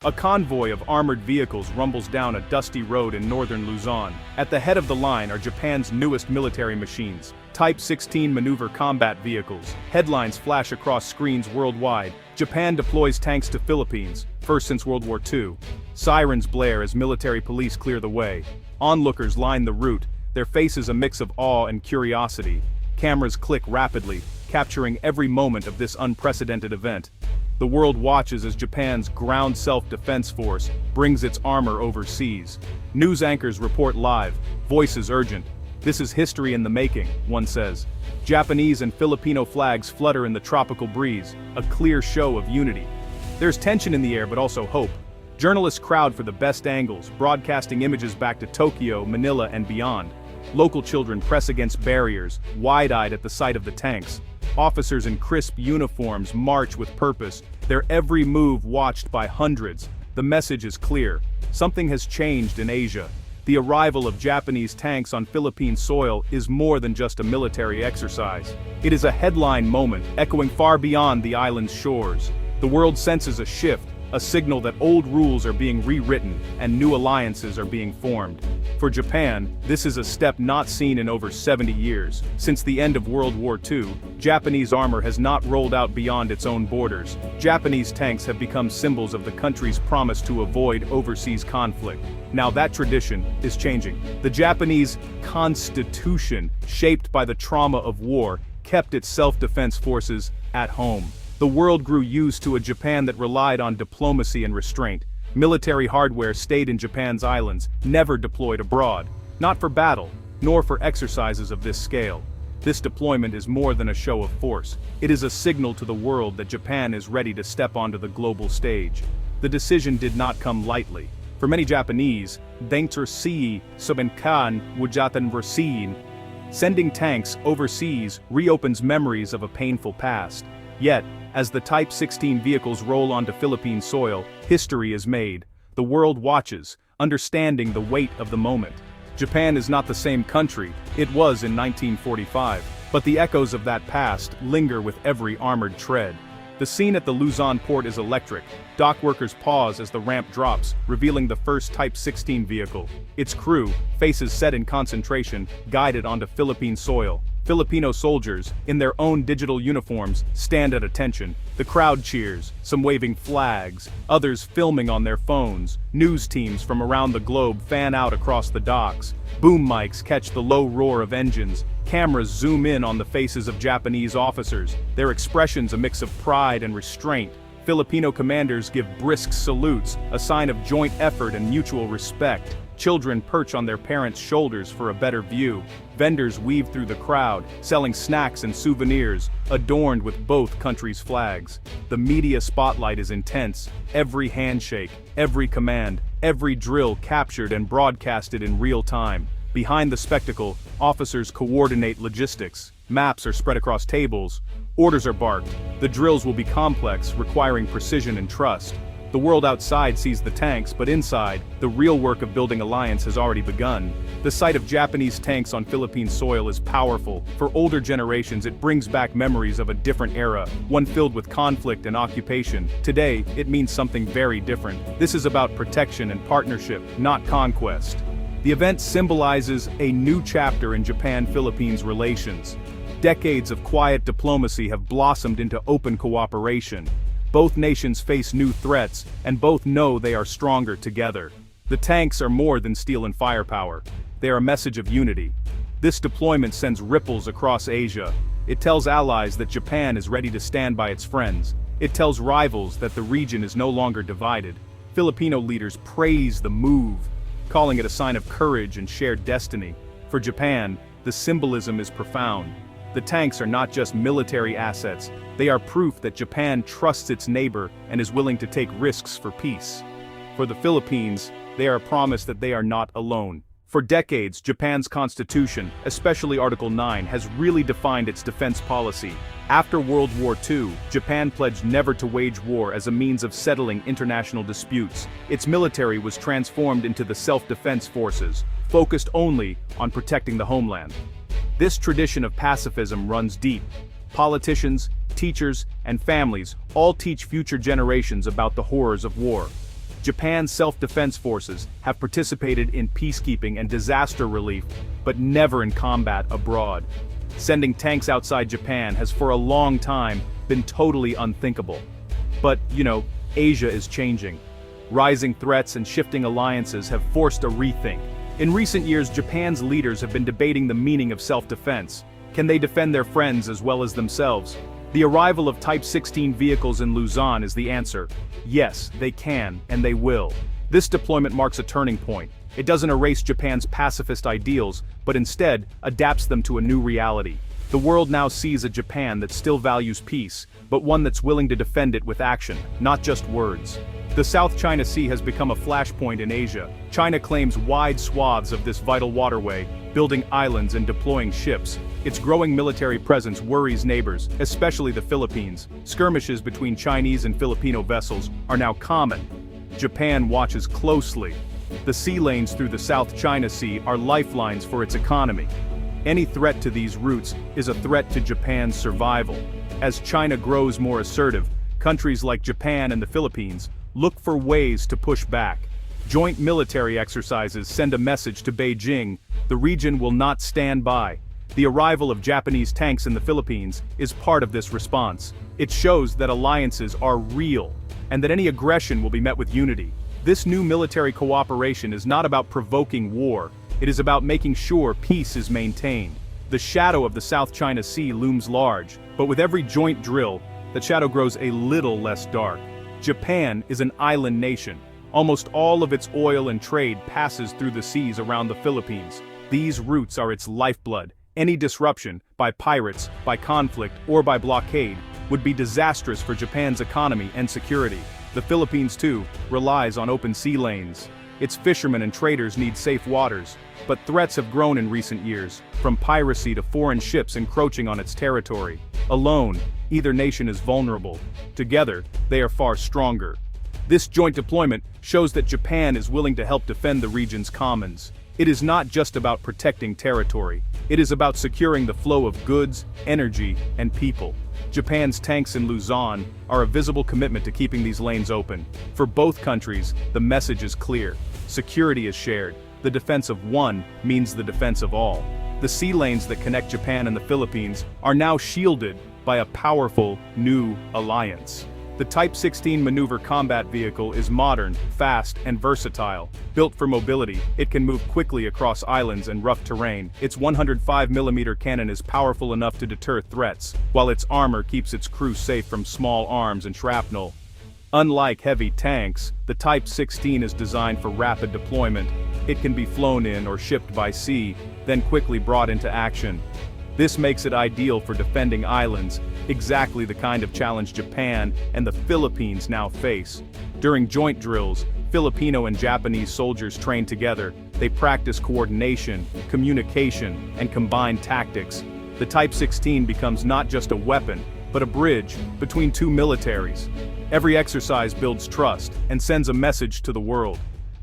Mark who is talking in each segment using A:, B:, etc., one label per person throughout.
A: A convoy of armored vehicles rumbles down a dusty road in northern Luzon. At the head of the line are Japan's newest military machines, Type 16 maneuver combat vehicles. Headlines flash across screens worldwide. Japan deploys tanks to Philippines, first since World War II. Sirens blare as military police clear the way. Onlookers line the route, their faces a mix of awe and curiosity. Cameras click rapidly, capturing every moment of this unprecedented event. The world watches as Japan's ground self-defense force brings its armor overseas. News anchors report live, voices urgent. This is history in the making, one says. Japanese and Filipino flags flutter in the tropical breeze, a clear show of unity. There's tension in the air but also hope. Journalists crowd for the best angles, broadcasting images back to Tokyo, Manila, and beyond. Local children press against barriers, wide-eyed at the sight of the tanks. Officers in crisp uniforms march with purpose, their every move watched by hundreds. The message is clear. Something has changed in Asia. The arrival of Japanese tanks on Philippine soil is more than just a military exercise. It is a headline moment, echoing far beyond the island's shores. The world senses a shift, a signal that old rules are being rewritten and new alliances are being formed. For Japan, this is a step not seen in over 70 years. Since the end of World War II, Japanese armor has not rolled out beyond its own borders. Japanese tanks have become symbols of the country's promise to avoid overseas conflict. Now that tradition is changing. The Japanese constitution, shaped by the trauma of war, kept its self-defense forces at home. The world grew used to a Japan that relied on diplomacy and restraint. Military hardware stayed in Japan's islands, never deployed abroad. Not for battle, nor for exercises of this scale. This deployment is more than a show of force. It is a signal to the world that Japan is ready to step onto the global stage. The decision did not come lightly. For many Japanese, sending tanks overseas reopens memories of a painful past. Yet, as the Type 16 vehicles roll onto Philippine soil, history is made. The world watches, understanding the weight of the moment. Japan is not the same country it was in 1945, but the echoes of that past linger with every armored tread. The scene at the Luzon port is electric. Dock workers pause as the ramp drops, revealing the first Type 16 vehicle. Its crew, faces set in concentration, guided onto Philippine soil. Filipino soldiers, in their own digital uniforms, stand at attention. The crowd cheers, some waving flags, others filming on their phones. News teams from around the globe fan out across the docks. Boom mics catch the low roar of engines. Cameras zoom in on the faces of Japanese officers, their expressions a mix of pride and restraint. Filipino commanders give brisk salutes, a sign of joint effort and mutual respect. Children perch on their parents' shoulders for a better view. Vendors weave through the crowd, selling snacks and souvenirs, adorned with both countries' flags. The media spotlight is intense. Every handshake, every command, every drill captured and broadcasted in real time. Behind the spectacle, officers coordinate logistics. Maps are spread across tables. Orders are barked. The drills will be complex, requiring precision and trust. The world outside sees the tanks, but inside, the real work of building alliance has already begun. The sight of Japanese tanks on Philippine soil is powerful. For older generations, it brings back memories of a different era, one filled with conflict and occupation. Today, it means something very different. This is about protection and partnership, not conquest. The event symbolizes a new chapter in Japan-Philippines relations. Decades of quiet diplomacy have blossomed into open cooperation. Both nations face new threats, and both know they are stronger together. The tanks are more than steel and firepower. They are a message of unity. This deployment sends ripples across Asia. It tells allies that Japan is ready to stand by its friends. It tells rivals that the region is no longer divided. Filipino leaders praise the move, calling it a sign of courage and shared destiny. For Japan, the symbolism is profound. The tanks are not just military assets, they are proof that Japan trusts its neighbor and is willing to take risks for peace. For the Philippines, they are a promise that they are not alone. For decades, Japan's constitution, especially Article 9, has really defined its defense policy. After World War II, Japan pledged never to wage war as a means of settling international disputes. Its military was transformed into the self-defense forces, focused only on protecting the homeland. This tradition of pacifism runs deep. Politicians, teachers, and families all teach future generations about the horrors of war. Japan's self-defense forces have participated in peacekeeping and disaster relief, but never in combat abroad. Sending tanks outside Japan has for a long time been totally unthinkable. But, Asia is changing. Rising threats and shifting alliances have forced a rethink. In recent years, Japan's leaders have been debating the meaning of self-defense. Can they defend their friends as well as themselves? The arrival of Type 16 vehicles in Luzon is the answer. Yes, they can, and they will. This deployment marks a turning point. It doesn't erase Japan's pacifist ideals, but instead adapts them to a new reality. The world now sees a Japan that still values peace, but one that's willing to defend it with action, not just words. The South China Sea has become a flashpoint in Asia. China claims wide swaths of this vital waterway, building islands and deploying ships. Its growing military presence worries neighbors, especially the Philippines. Skirmishes between Chinese and Filipino vessels are now common. Japan watches closely. The sea lanes through the South China Sea are lifelines for its economy. Any threat to these routes is a threat to Japan's survival. As China grows more assertive, countries like Japan and the Philippines look for ways to push back. Joint military exercises send a message to Beijing: the region will not stand by. The arrival of Japanese tanks in the Philippines is part of this response. It shows that alliances are real, and that any aggression will be met with unity. This new military cooperation is not about provoking war, it is about making sure peace is maintained. The shadow of the South China Sea looms large, but with every joint drill, the shadow grows a little less dark. Japan is an island nation. Almost all of its oil and trade passes through the seas around the Philippines. These routes are its lifeblood. Any disruption, by pirates, by conflict, or by blockade, would be disastrous for Japan's economy and security. The Philippines, too, relies on open sea lanes. Its fishermen and traders need safe waters, but threats have grown in recent years, from piracy to foreign ships encroaching on its territory. Alone, either nation is vulnerable. Together, they are far stronger. This joint deployment shows that Japan is willing to help defend the region's commons. It is not just about protecting territory. It is about securing the flow of goods, energy, and people. Japan's tanks in Luzon are a visible commitment to keeping these lanes open. For both countries, the message is clear. Security is shared. The defense of one means the defense of all. The sea lanes that connect Japan and the Philippines are now shielded by a powerful, new alliance. The Type 16 maneuver combat vehicle is modern, fast, and versatile. Built for mobility, it can move quickly across islands and rough terrain. Its 105mm cannon is powerful enough to deter threats, while its armor keeps its crew safe from small arms and shrapnel. Unlike heavy tanks, the Type 16 is designed for rapid deployment. It can be flown in or shipped by sea, then quickly brought into action. This makes it ideal for defending islands, exactly the kind of challenge Japan and the Philippines now face. During joint drills, Filipino and Japanese soldiers train together. They practice coordination, communication, and combined tactics. The Type 16 becomes not just a weapon, but a bridge between two militaries. Every exercise builds trust and sends a message to the world.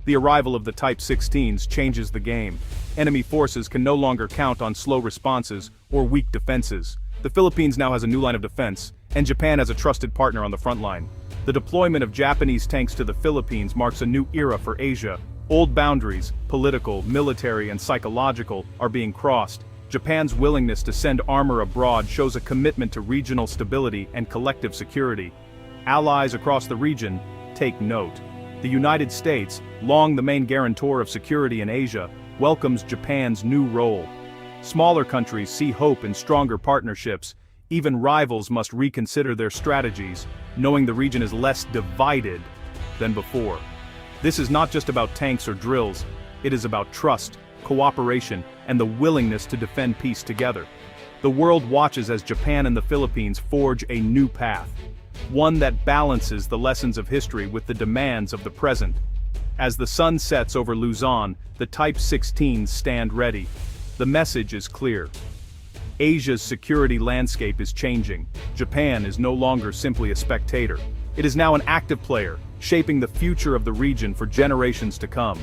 A: The arrival of the Type 16s changes the game. Enemy forces can no longer count on slow responses or weak defenses. The Philippines now has a new line of defense, and Japan has a trusted partner on the front line. The deployment of Japanese tanks to the Philippines marks a new era for Asia. Old boundaries, political, military, and psychological, are being crossed. Japan's willingness to send armor abroad shows a commitment to regional stability and collective security. Allies across the region take note. The United States, long the main guarantor of security in Asia, welcomes Japan's new role. Smaller countries see hope in stronger partnerships. Even rivals must reconsider their strategies, knowing the region is less divided than before. This is not just about tanks or drills, it is about trust, cooperation, and the willingness to defend peace together. The world watches as Japan and the Philippines forge a new path, one that balances the lessons of history with the demands of the present. As the sun sets over Luzon, the Type 16s stand ready. The message is clear. Asia's security landscape is changing. Japan is no longer simply a spectator. It is now an active player, shaping the future of the region for generations to come.